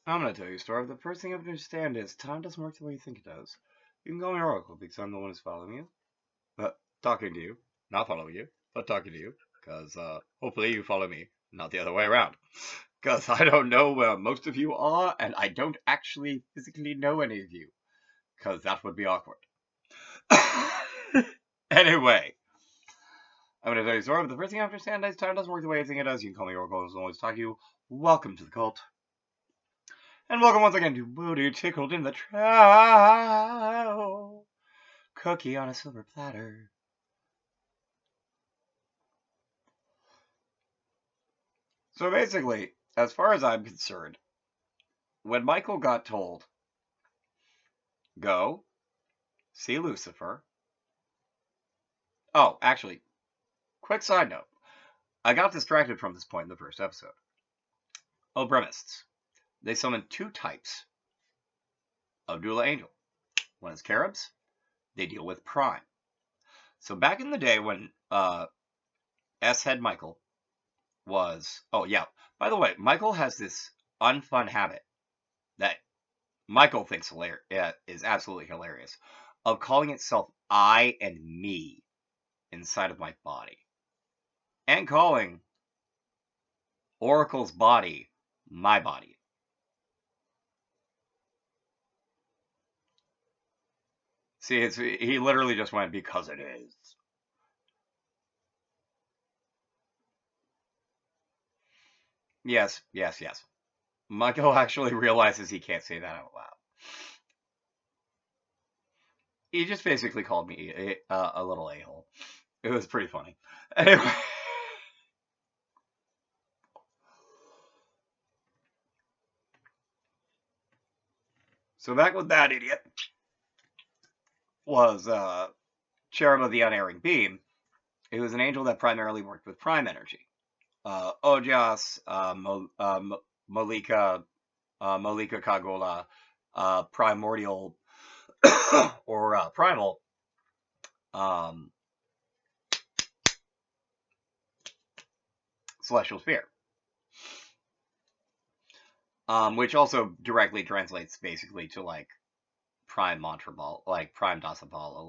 I'm gonna tell you a story. The first thing you have to understand is time doesn't work the way you think it does. You can call me Oracle because I'm the one who's following you. But talking to you. Not following you, but talking to you. Because hopefully you follow me, not the other way around. Because I don't know where most of you are, and I don't actually physically know any of you. Because that would be awkward. Anyway, I'm going to tell you a story, but the first thing you have to understand is time doesn't work the way you think it does. You can call me Oracle, as always talk to you. Welcome to the cult. And welcome once again to Booty Tickled in the Trow. Cookie on a silver platter. So basically, as far as I'm concerned, when Michael got told, go see Lucifer. Oh, actually, quick side note. I got distracted from this point in the first episode. Obremists. They summon two types of Dula Angel. One is Caribs. They deal with Prime. So back in the day when S-Head Michael was... Oh, yeah. By the way, Michael has this unfun habit that Michael thinks is absolutely hilarious of calling itself I and me inside of my body. And calling Oracle's body my body. See, he literally just went, because it is. Yes, yes, yes. Michael actually realizes he can't say that out loud. He just basically called me a little a-hole. It was pretty funny. Anyway, so back with that idiot was Cherub of the Unerring Beam. It was an angel that primarily worked with prime energy. Ojas, Malika, Malika Kagola, Primordial, or Primal, um, Celestial Sphere. Which also directly translates basically to like Prime Mantra Ball, like Prime Dasabala,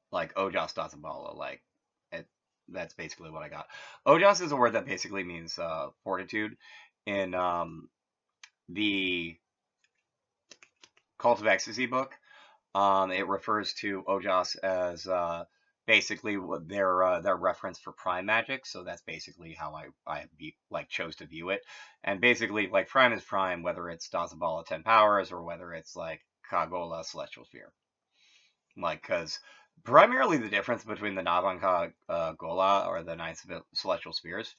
like Ojas Dasabala, like it, that's basically what I got. Ojas is a word that basically means fortitude. In the Cult of Ecstasy book, it refers to Ojas as basically their reference for prime magic. So that's basically how I chose to view it. And basically, like prime is prime, whether it's Dazabala 10 powers or whether it's like Kagola Celestial Sphere. Like, because primarily the difference between the Navan Gola or the nine celestial spheres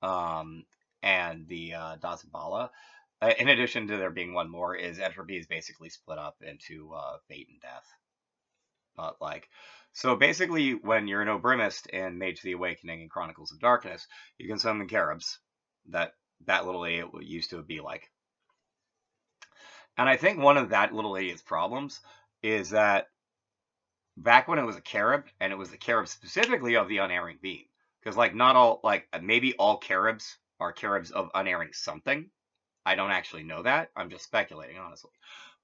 um, and the Dazabala, in addition to there being one more, is entropy is basically split up into fate and death. But like, so basically, when you're an Obrimist in Mage of the Awakening and Chronicles of Darkness, you can summon Caribs. That little idiot used to be like. And I think one of that little idiot's problems is that back when it was a Carib, and it was the Carib specifically of the Unerring Beam, because like not all, like maybe all Caribs are Caribs of Unerring something. I don't actually know that. I'm just speculating, honestly.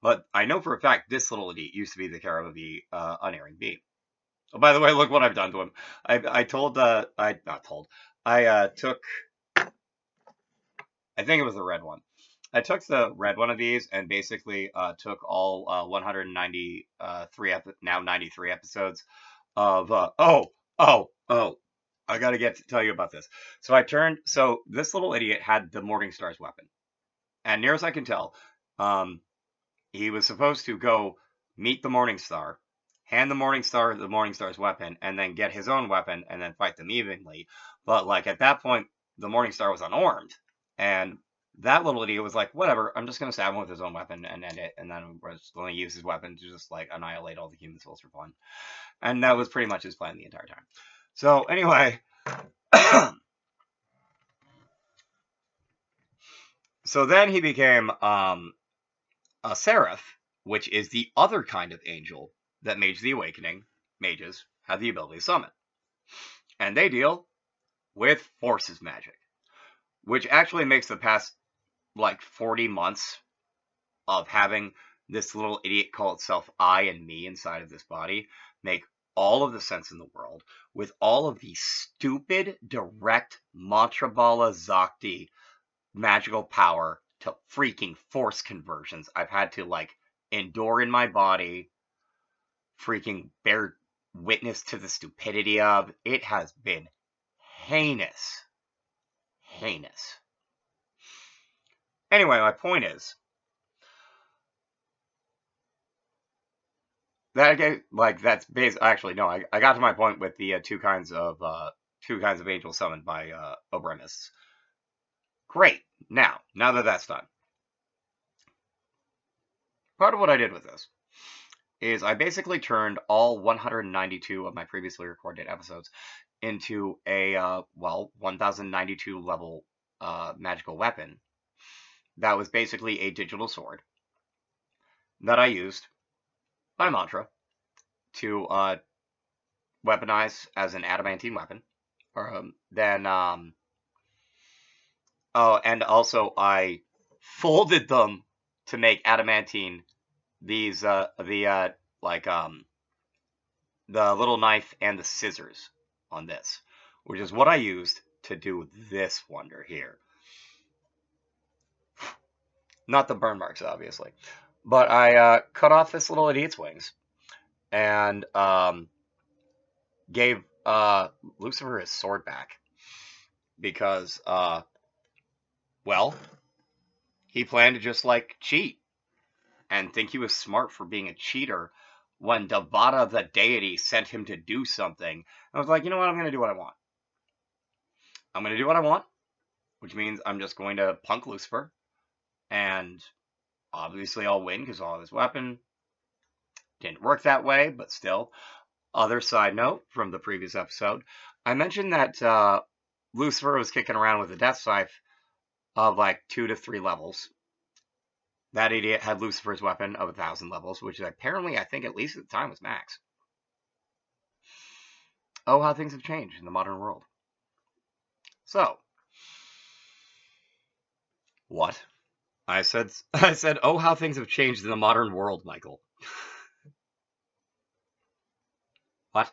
But I know for a fact this little idiot used to be the Carib of the Unerring Beam. Oh, by the way, look what I've done to him. I told, I not told. I took, I think it was the red one. I took the red one of these and basically took all 193 now 93 episodes of oh, I gotta get to tell you about this. So this little idiot had the Morningstar's weapon, and near as I can tell, um, he was supposed to go meet the Morningstar, hand the Morningstar's weapon, and then get his own weapon and then fight them evenly. But like at that point, the Morningstar was unarmed, and that little idiot was like, whatever, I'm just gonna stab him with his own weapon and end it, and then was going to use his weapon to just like annihilate all the human souls for fun. And that was pretty much his plan the entire time. So anyway, so then he became a seraph, which is the other kind of angel that Mage the Awakening mages have the ability to summon. And they deal with forces magic, which actually makes the past like 40 months of having this little idiot call itself I and me inside of this body make all of the sense in the world with all of these stupid direct mantra bala zakti magical power to freaking force conversions I've had to like endure in my body, freaking bear witness to the stupidity of. It has been heinous. Heinous. Anyway, my point is that like that's base. Actually, no, I got to my point with the two kinds of angels summoned by Obremists. Great. Now that that's done, part of what I did with this is I basically turned all 192 of my previously recorded episodes into a 1092 level magical weapon that was basically a digital sword that I used by mantra to weaponize as an adamantine weapon. And also I folded them to make adamantine these the little knife and the scissors on this, which is what I used to do this wonder here. Not the burn marks, obviously, but I cut off this little idiot's wings and gave Lucifer his sword back because, he planned to just like cheat and think he was smart for being a cheater when Devata the deity sent him to do something. I was like, you know what? I'm going to do what I want. I'm going to do what I want, which means I'm just going to punk Lucifer, and obviously I'll win because I'll have his weapon. Didn't work that way, but still. Other side note from the previous episode, I mentioned that Lucifer was kicking around with a death scythe of like 2 to 3 levels. That idiot had Lucifer's weapon of 1,000 levels, which apparently, I think at least at the time, was max. Oh, how things have changed in the modern world. So, what? I said, oh, how things have changed in the modern world, Michael. What?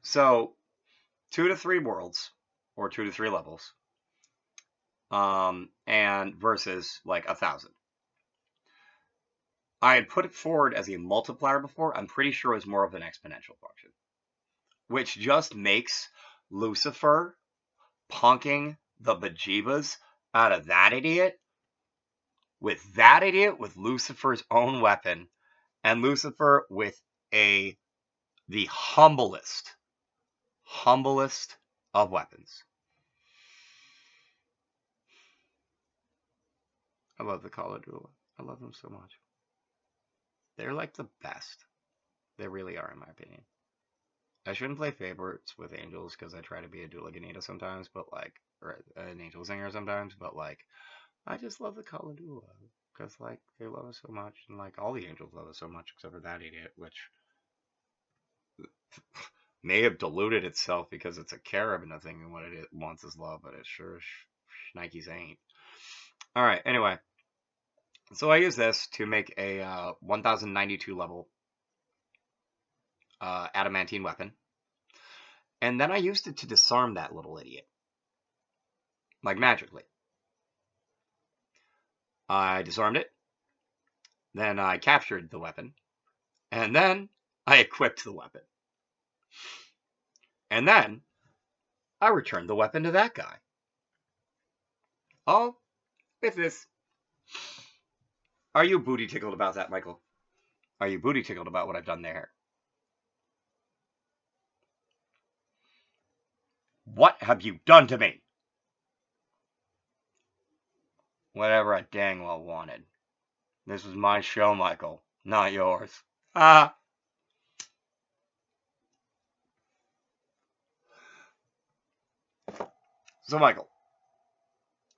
So, 2 to 3 worlds, or 2 to 3 levels, and versus like 1,000. I had put it forward as a multiplier before. I'm pretty sure it was more of an exponential function, which just makes Lucifer punking the bejeebas out of that idiot with Lucifer's own weapon, and Lucifer with the humblest of weapons. I love the Call of Duty. I love them so much. They're like the best. They really are, in my opinion. I shouldn't play favorites with angels because I try to be a Duliganita sometimes, but like, or an angel singer sometimes, but like, I just love the Call of Duty because like they love us so much, and like all the angels love us so much except for that idiot, which may have diluted itself because it's a cherub and nothing, and what it wants is love, but it sure Nikes ain't. All right, anyway. So I use this to make a 1092 level adamantine weapon. And then I used it to disarm that little idiot. Like magically. I disarmed it. Then I captured the weapon. And then I equipped the weapon. And then I returned the weapon to that guy. All with this. Are you booty tickled about that, Michael? Are you booty tickled about what I've done there? What have you done to me? Whatever I dang well wanted. This was my show, Michael, not yours. Ah. So, Michael,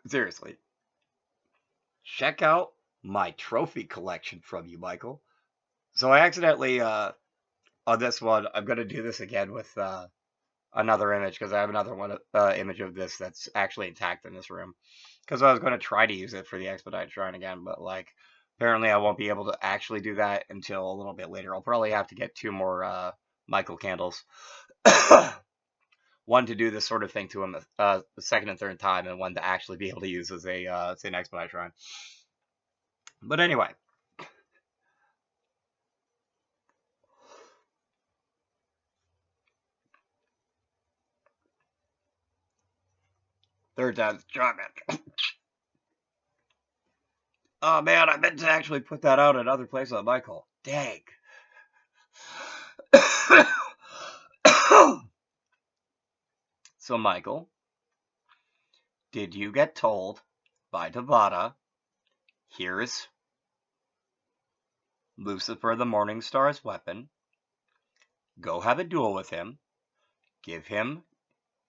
seriously, check out my trophy collection from you, Michael. So I accidentally, on this one, I'm going to do this again with another image because I have another one image of this that's actually intact in this room. Because I was going to try to use it for the expedited shrine again, but like apparently I won't be able to actually do that until a little bit later. I'll probably have to get 2 more Michael candles. One to do this sort of thing to him the second and third time, and one to actually be able to use as an expedited shrine. But anyway. Third time's the charm, man. Oh man, I meant to actually put that out at other places on Michael. Dang. So, Michael, did you get told by Devada, here's Lucifer the Morningstar's weapon, go have a duel with him, give him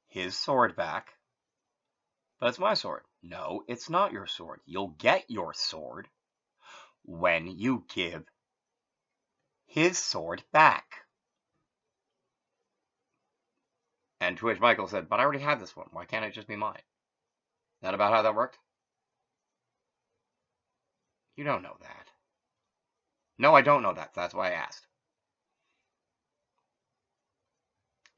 his sword back, but it's my sword. No, it's not your sword. You'll get your sword when you give his sword back. And to which Michael said, but I already have this one. Why can't it just be mine? Is that about how that worked? You don't know that. No, I don't know that. That's why I asked.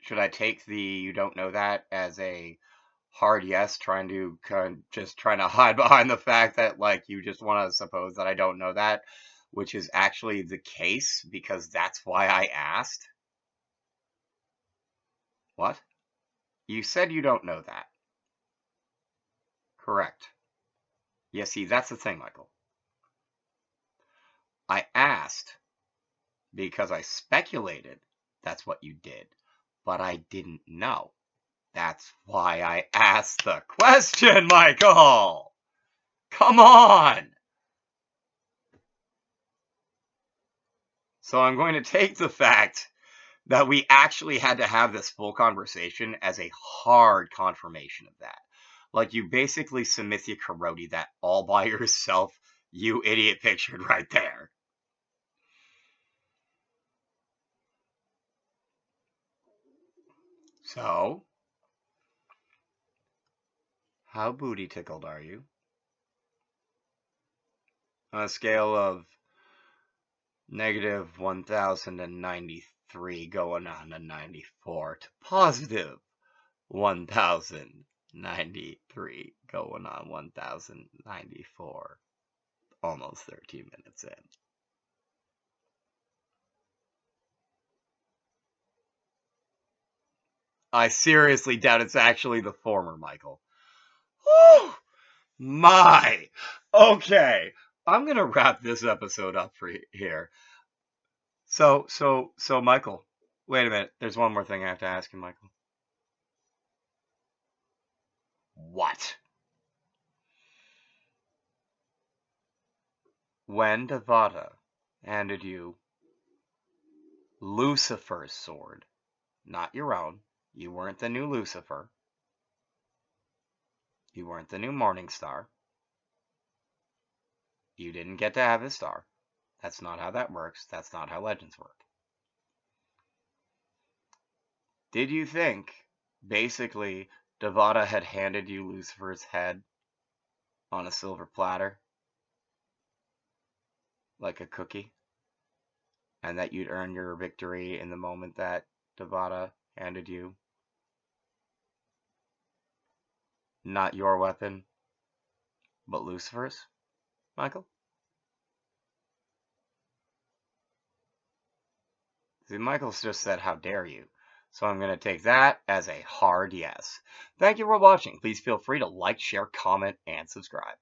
Should I take the you don't know that as a hard yes, trying to hide behind the fact that like you just want to suppose that I don't know that, which is actually the case because that's why I asked? What? You said you don't know that. Correct. Yeah, see, that's the thing, Michael. I asked because I speculated that's what you did, but I didn't know. That's why I asked the question, Michael! Come on! So I'm going to take the fact that we actually had to have this full conversation as a hard confirmation of that. Like, you basically Samithya Karoti that all by yourself, you idiot pictured right there. So, how booty tickled are you? On a scale of negative 1,093 going on to 94 to positive 1,093 going on 1,094. Almost 13 minutes in. I seriously doubt it's actually the former, Michael. Oh, my. Okay. I'm going to wrap this episode up for here. So, Michael, wait a minute. There's one more thing I have to ask you, Michael. What? When Devada handed you Lucifer's sword, not your own, you weren't the new Lucifer, you weren't the new Morningstar, you didn't get to have his star. That's not how that works. That's not how legends work. Did you think, basically, Devada had handed you Lucifer's head on a silver platter? Like a cookie? And that you'd earn your victory in the moment that Devada handed you? Not your weapon, but Lucifer's? Michael? See, Michael's just said, how dare you? So I'm going to take that as a hard yes. Thank you for watching. Please feel free to like, share, comment, and subscribe.